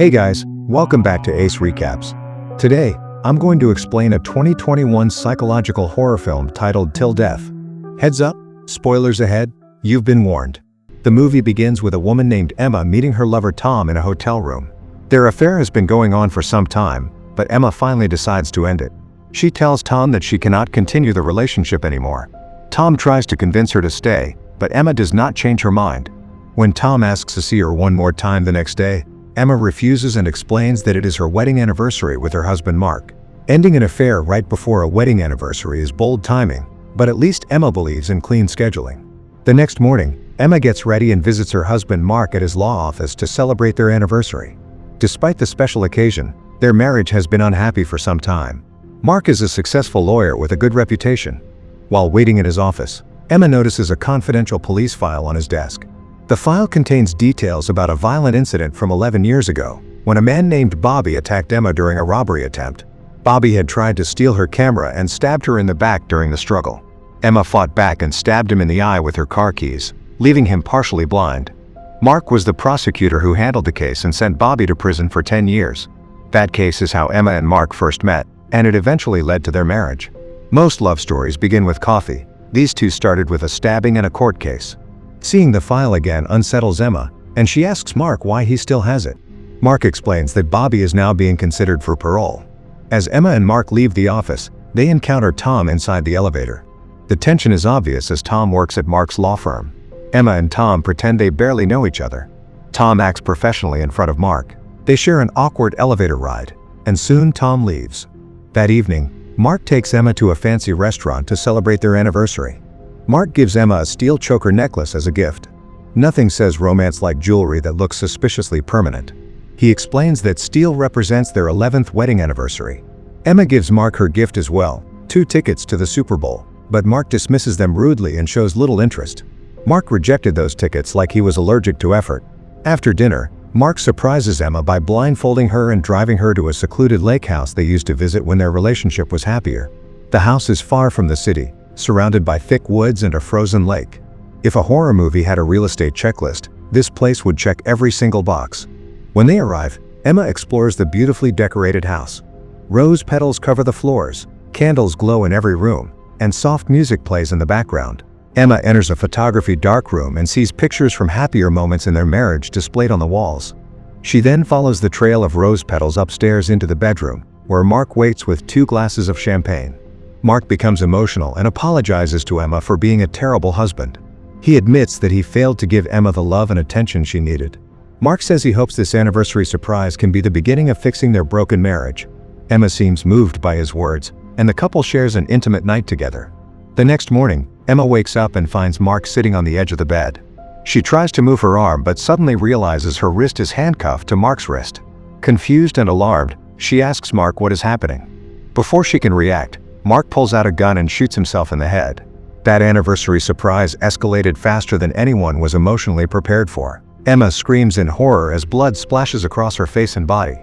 Hey guys, welcome back to Ace Recaps. Today, I'm going to explain a 2021 psychological horror film titled Till Death. Heads up, spoilers ahead, you've been warned. The movie begins with a woman named Emma meeting her lover Tom in a hotel room. Their affair has been going on for some time, but Emma finally decides to end it. She tells Tom that she cannot continue the relationship anymore. Tom tries to convince her to stay, but Emma does not change her mind. When Tom asks to see her one more time the next day, Emma refuses and explains that it is her wedding anniversary with her husband Mark. Ending an affair right before a wedding anniversary is bold timing, but at least Emma believes in clean scheduling. The next morning, Emma gets ready and visits her husband Mark at his law office to celebrate their anniversary. Despite the special occasion, their marriage has been unhappy for some time. Mark is a successful lawyer with a good reputation. While waiting at his office, Emma notices a confidential police file on his desk. The file contains details about a violent incident from 11 years ago, when a man named Bobby attacked Emma during a robbery attempt. Bobby had tried to steal her camera and stabbed her in the back during the struggle. Emma fought back and stabbed him in the eye with her car keys, leaving him partially blind. Mark was the prosecutor who handled the case and sent Bobby to prison for 10 years. That case is how Emma and Mark first met, and it eventually led to their marriage. Most love stories begin with coffee. These two started with a stabbing and a court case. Seeing the file again unsettles Emma, and she asks Mark why he still has it. Mark explains that Bobby is now being considered for parole. As Emma and Mark leave the office, they encounter Tom inside the elevator. The tension is obvious as Tom works at Mark's law firm. Emma and Tom pretend they barely know each other. Tom acts professionally in front of Mark. They share an awkward elevator ride, and soon Tom leaves. That evening, Mark takes Emma to a fancy restaurant to celebrate their anniversary. Mark gives Emma a steel choker necklace as a gift. Nothing says romance like jewelry that looks suspiciously permanent. He explains that steel represents their 11th wedding anniversary. Emma gives Mark her gift as well, 2 tickets to the Super Bowl, but Mark dismisses them rudely and shows little interest. Mark rejected those tickets like he was allergic to effort. After dinner, Mark surprises Emma by blindfolding her and driving her to a secluded lake house they used to visit when their relationship was happier. The house is far from the city, surrounded by thick woods and a frozen lake. If a horror movie had a real estate checklist, this place would check every single box. When they arrive, Emma explores the beautifully decorated house. Rose petals cover the floors, candles glow in every room, and soft music plays in the background. Emma enters a photography darkroom and sees pictures from happier moments in their marriage displayed on the walls. She then follows the trail of rose petals upstairs into the bedroom, where Mark waits with 2 glasses of champagne. Mark becomes emotional and apologizes to Emma for being a terrible husband. He admits that he failed to give Emma the love and attention she needed. Mark says he hopes this anniversary surprise can be the beginning of fixing their broken marriage. Emma seems moved by his words, and the couple shares an intimate night together. The next morning, Emma wakes up and finds Mark sitting on the edge of the bed. She tries to move her arm but suddenly realizes her wrist is handcuffed to Mark's wrist. Confused and alarmed, she asks Mark what is happening. Before she can react, Mark pulls out a gun and shoots himself in the head. That anniversary surprise escalated faster than anyone was emotionally prepared for. Emma screams in horror as blood splashes across her face and body.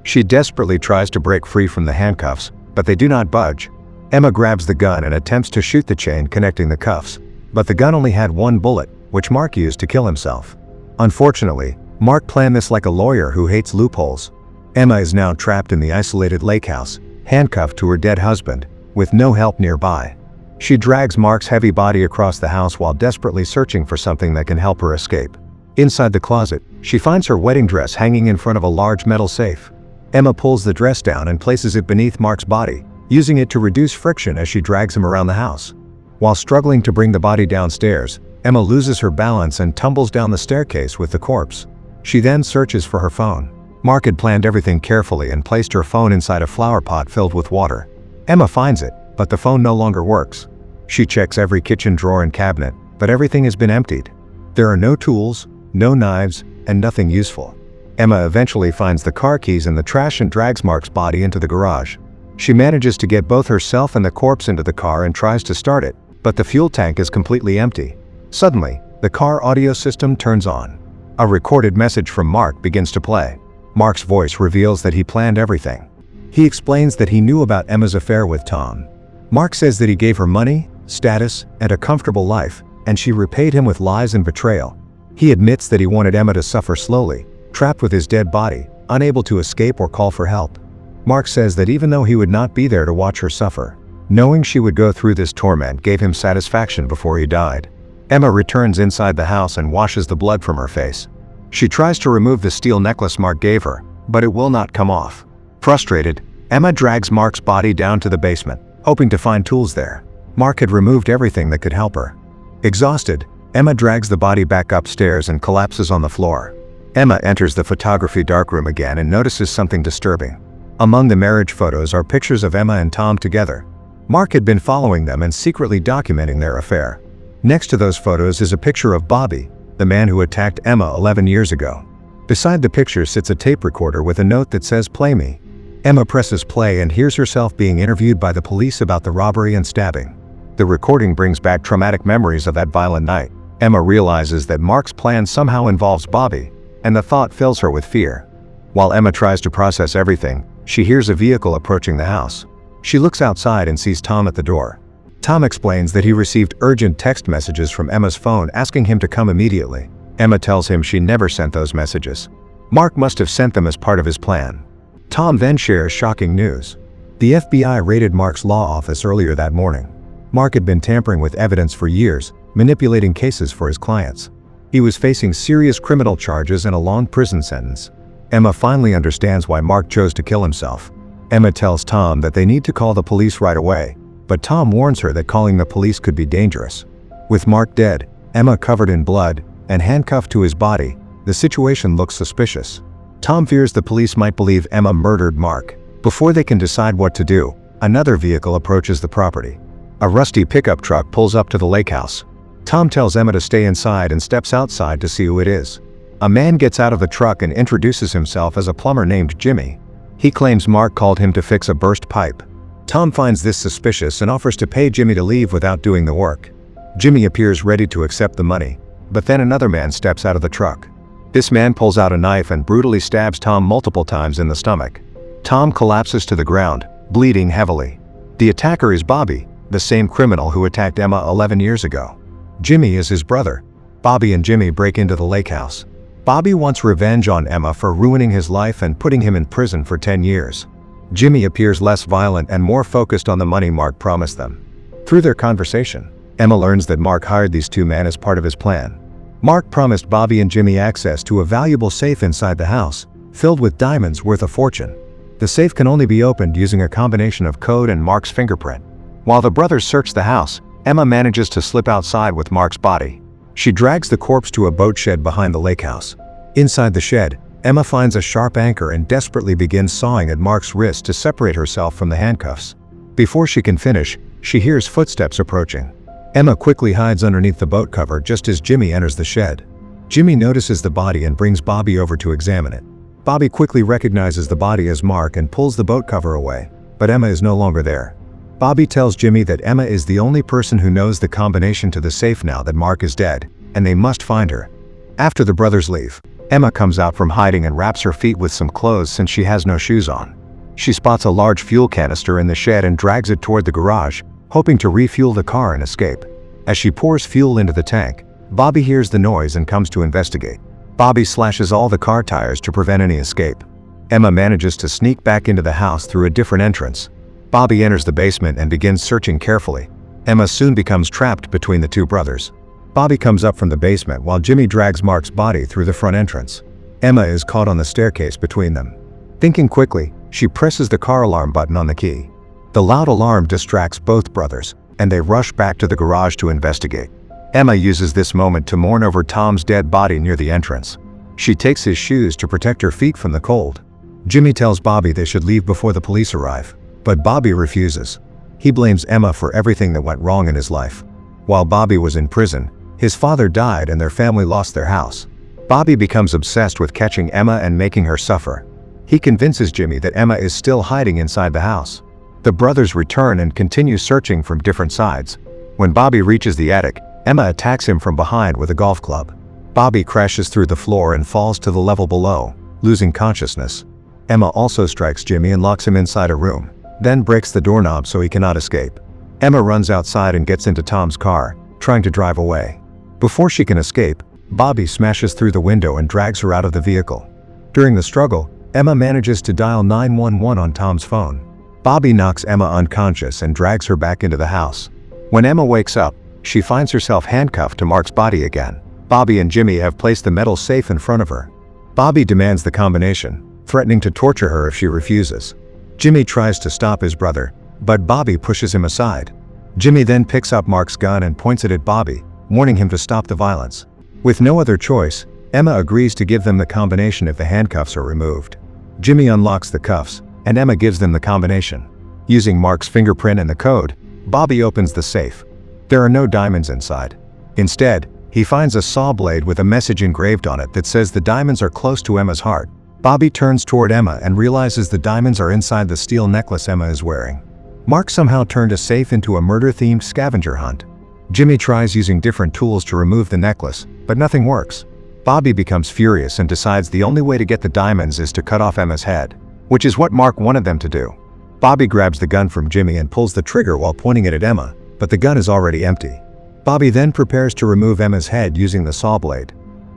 She desperately tries to break free from the handcuffs, but they do not budge. Emma grabs the gun and attempts to shoot the chain connecting the cuffs, but the gun only had 1 bullet, which Mark used to kill himself. Unfortunately, Mark planned this like a lawyer who hates loopholes. Emma is now trapped in the isolated lake house, handcuffed to her dead husband, with no help nearby. She drags Mark's heavy body across the house while desperately searching for something that can help her escape. Inside the closet, she finds her wedding dress hanging in front of a large metal safe. Emma pulls the dress down and places it beneath Mark's body, using it to reduce friction as she drags him around the house. While struggling to bring the body downstairs, Emma loses her balance and tumbles down the staircase with the corpse. She then searches for her phone. Mark had planned everything carefully and placed her phone inside a flower pot filled with water. Emma finds it, but the phone no longer works. She checks every kitchen drawer and cabinet, but everything has been emptied. There are no tools, no knives, and nothing useful. Emma eventually finds the car keys in the trash and drags Mark's body into the garage. She manages to get both herself and the corpse into the car and tries to start it, but the fuel tank is completely empty. Suddenly, the car audio system turns on. A recorded message from Mark begins to play. Mark's voice reveals that he planned everything. He explains that he knew about Emma's affair with Tom. Mark says that he gave her money, status, and a comfortable life, and she repaid him with lies and betrayal. He admits that he wanted Emma to suffer slowly, trapped with his dead body, unable to escape or call for help. Mark says that even though he would not be there to watch her suffer, knowing she would go through this torment gave him satisfaction before he died. Emma returns inside the house and washes the blood from her face. She tries to remove the steel necklace Mark gave her, but it will not come off. Frustrated, Emma drags Mark's body down to the basement, hoping to find tools there. Mark had removed everything that could help her. Exhausted, Emma drags the body back upstairs and collapses on the floor. Emma enters the photography darkroom again and notices something disturbing. Among the marriage photos are pictures of Emma and Tom together. Mark had been following them and secretly documenting their affair. Next to those photos is a picture of Bobby, the man who attacked Emma 11 years ago. Beside the picture sits a tape recorder with a note that says "Play me." Emma presses play and hears herself being interviewed by the police about the robbery and stabbing. The recording brings back traumatic memories of that violent night. Emma realizes that Mark's plan somehow involves Bobby, and the thought fills her with fear. While Emma tries to process everything, she hears a vehicle approaching the house. She looks outside and sees Tom at the door. Tom explains that he received urgent text messages from Emma's phone asking him to come immediately. Emma tells him she never sent those messages. Mark must have sent them as part of his plan. Tom then shares shocking news. The FBI raided Mark's law office earlier that morning. Mark had been tampering with evidence for years, manipulating cases for his clients. He was facing serious criminal charges and a long prison sentence. Emma finally understands why Mark chose to kill himself. Emma tells Tom that they need to call the police right away, but Tom warns her that calling the police could be dangerous. With Mark dead, Emma covered in blood, and handcuffed to his body, the situation looks suspicious. Tom fears the police might believe Emma murdered Mark. Before they can decide what to do, another vehicle approaches the property. A rusty pickup truck pulls up to the lake house. Tom tells Emma to stay inside and steps outside to see who it is. A man gets out of the truck and introduces himself as a plumber named Jimmy. He claims Mark called him to fix a burst pipe. Tom finds this suspicious and offers to pay Jimmy to leave without doing the work. Jimmy appears ready to accept the money, but then another man steps out of the truck. This man pulls out a knife and brutally stabs Tom multiple times in the stomach. Tom collapses to the ground, bleeding heavily. The attacker is Bobby, the same criminal who attacked Emma 11 years ago. Jimmy is his brother. Bobby and Jimmy break into the lake house. Bobby wants revenge on Emma for ruining his life and putting him in prison for 10 years. Jimmy appears less violent and more focused on the money Mark promised them. Through their conversation, Emma learns that Mark hired these two men as part of his plan. Mark promised Bobby and Jimmy access to a valuable safe inside the house, filled with diamonds worth a fortune. The safe can only be opened using a combination of code and Mark's fingerprint. While the brothers search the house, Emma manages to slip outside with Mark's body. She drags the corpse to a boat shed behind the lake house. Inside the shed, Emma finds a sharp anchor and desperately begins sawing at Mark's wrist to separate herself from the handcuffs. Before she can finish, she hears footsteps approaching. Emma quickly hides underneath the boat cover just as Jimmy enters the shed. Jimmy notices the body and brings Bobby over to examine it. Bobby quickly recognizes the body as Mark and pulls the boat cover away, but Emma is no longer there. Bobby tells Jimmy that Emma is the only person who knows the combination to the safe now that Mark is dead, and they must find her. After the brothers leave, Emma comes out from hiding and wraps her feet with some clothes since she has no shoes on. She spots a large fuel canister in the shed and drags it toward the garage, hoping to refuel the car and escape. As she pours fuel into the tank, Bobby hears the noise and comes to investigate. Bobby slashes all the car tires to prevent any escape. Emma manages to sneak back into the house through a different entrance. Bobby enters the basement and begins searching carefully. Emma soon becomes trapped between the two brothers. Bobby comes up from the basement while Jimmy drags Mark's body through the front entrance. Emma is caught on the staircase between them. Thinking quickly, she presses the car alarm button on the key. The loud alarm distracts both brothers, and they rush back to the garage to investigate. Emma uses this moment to mourn over Tom's dead body near the entrance. She takes his shoes to protect her feet from the cold. Jimmy tells Bobby they should leave before the police arrive, but Bobby refuses. He blames Emma for everything that went wrong in his life. While Bobby was in prison, his father died and their family lost their house. Bobby becomes obsessed with catching Emma and making her suffer. He convinces Jimmy that Emma is still hiding inside the house. The brothers return and continue searching from different sides. When Bobby reaches the attic, Emma attacks him from behind with a golf club. Bobby crashes through the floor and falls to the level below, losing consciousness. Emma also strikes Jimmy and locks him inside a room, then breaks the doorknob so he cannot escape. Emma runs outside and gets into Tom's car, trying to drive away. Before she can escape, Bobby smashes through the window and drags her out of the vehicle. During the struggle, Emma manages to dial 911 on Tom's phone. Bobby knocks Emma unconscious and drags her back into the house. When Emma wakes up, she finds herself handcuffed to Mark's body again. Bobby and Jimmy have placed the metal safe in front of her. Bobby demands the combination, threatening to torture her if she refuses. Jimmy tries to stop his brother, but Bobby pushes him aside. Jimmy then picks up Mark's gun and points it at Bobby, warning him to stop the violence. With no other choice, Emma agrees to give them the combination if the handcuffs are removed. Jimmy unlocks the cuffs, and Emma gives them the combination. Using Mark's fingerprint and the code, Bobby opens the safe. There are no diamonds inside. Instead, he finds a saw blade with a message engraved on it that says the diamonds are close to Emma's heart. Bobby turns toward Emma and realizes the diamonds are inside the steel necklace Emma is wearing. Mark somehow turned a safe into a murder-themed scavenger hunt. Jimmy tries using different tools to remove the necklace, but nothing works. Bobby becomes furious and decides the only way to get the diamonds is to cut off Emma's head, which is what Mark wanted them to do. Bobby grabs the gun from Jimmy and pulls the trigger while pointing it at Emma, but the gun is already empty. Bobby then prepares to remove Emma's head using the saw blade.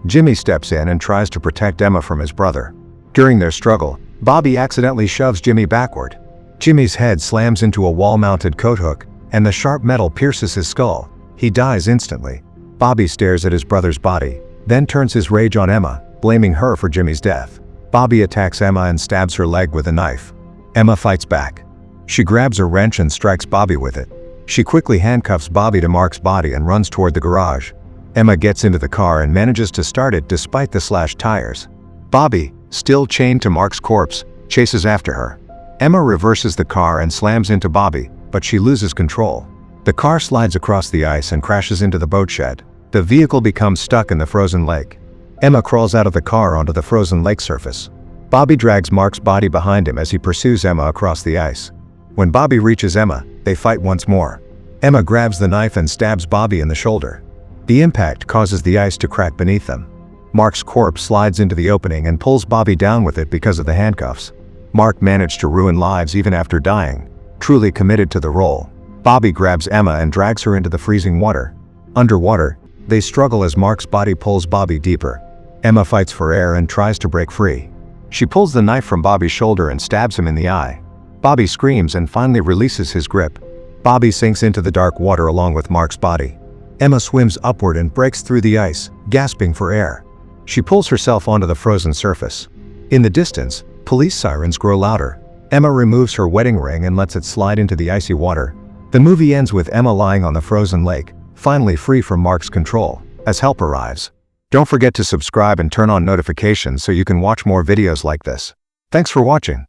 Jimmy steps in and tries to protect Emma from his brother. During their struggle, Bobby accidentally shoves Jimmy backward. Jimmy's head slams into a wall-mounted coat hook, and the sharp metal pierces his skull. He dies instantly. Bobby stares at his brother's body, then turns his rage on Emma, blaming her for Jimmy's death. Bobby attacks Emma and stabs her leg with a knife. Emma fights back. She grabs a wrench and strikes Bobby with it. She quickly handcuffs Bobby to Mark's body and runs toward the garage. Emma gets into the car and manages to start it despite the slashed tires. Bobby, still chained to Mark's corpse, chases after her. Emma reverses the car and slams into Bobby, but she loses control. The car slides across the ice and crashes into the boat shed. The vehicle becomes stuck in the frozen lake. Emma crawls out of the car onto the frozen lake surface. Bobby drags Mark's body behind him as he pursues Emma across the ice. When Bobby reaches Emma, they fight once more. Emma grabs the knife and stabs Bobby in the shoulder. The impact causes the ice to crack beneath them. Mark's corpse slides into the opening and pulls Bobby down with it because of the handcuffs. Mark managed to ruin lives even after dying, truly committed to the role. Bobby grabs Emma and drags her into the freezing water. Underwater, they struggle as Mark's body pulls Bobby deeper. Emma fights for air and tries to break free. She pulls the knife from Bobby's shoulder and stabs him in the eye. Bobby screams and finally releases his grip. Bobby sinks into the dark water along with Mark's body. Emma swims upward and breaks through the ice, gasping for air. She pulls herself onto the frozen surface. In the distance, police sirens grow louder. Emma removes her wedding ring and lets it slide into the icy water. The movie ends with Emma lying on the frozen lake, finally free from Mark's control, as help arrives. Don't forget to subscribe and turn on notifications so you can watch more videos like this. Thanks for watching.